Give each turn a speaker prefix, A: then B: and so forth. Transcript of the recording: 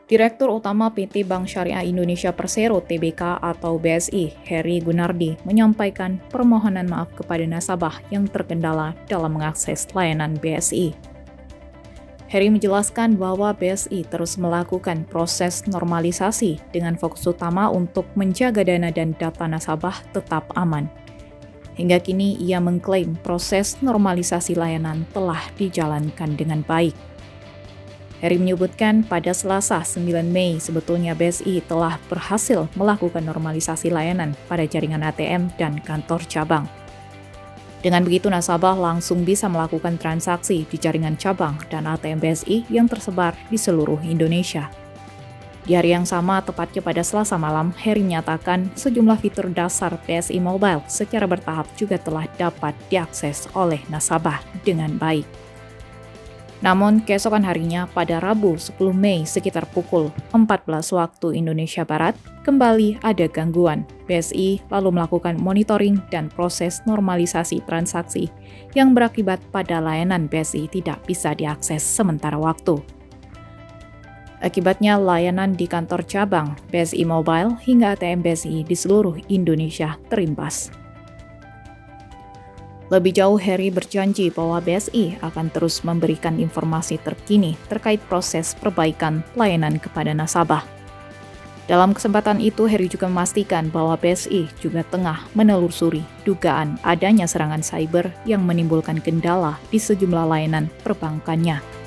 A: Direktur Utama PT Bank Syariah Indonesia Persero (TBK) atau BSI, Heri Gunardi, menyampaikan permohonan maaf kepada nasabah yang terkendala dalam mengakses layanan BSI. Heri menjelaskan bahwa BSI terus melakukan proses normalisasi dengan fokus utama untuk menjaga dana dan data nasabah tetap aman. Hingga kini ia mengklaim proses normalisasi layanan telah dijalankan dengan baik. Heri menyebutkan pada Selasa 9 Mei sebetulnya BSI telah berhasil melakukan normalisasi layanan pada jaringan ATM dan kantor cabang. Dengan begitu nasabah langsung bisa melakukan transaksi di jaringan cabang dan ATM BSI yang tersebar di seluruh Indonesia. Di hari yang sama, tepatnya pada Selasa malam, Heri menyatakan sejumlah fitur dasar BSI Mobile secara bertahap juga telah dapat diakses oleh nasabah dengan baik. Namun, keesokan harinya pada Rabu 10 Mei sekitar pukul 14 waktu Indonesia Barat, kembali ada gangguan. BSI lalu melakukan monitoring dan proses normalisasi transaksi yang berakibat pada layanan BSI tidak bisa diakses sementara waktu. Akibatnya, layanan di kantor cabang BSI Mobile hingga ATM BSI di seluruh Indonesia terimbas. Lebih jauh, Heri berjanji bahwa BSI akan terus memberikan informasi terkini terkait proses perbaikan layanan kepada nasabah. Dalam kesempatan itu, Heri juga memastikan bahwa BSI juga tengah menelusuri dugaan adanya serangan cyber yang menimbulkan kendala di sejumlah layanan perbankannya.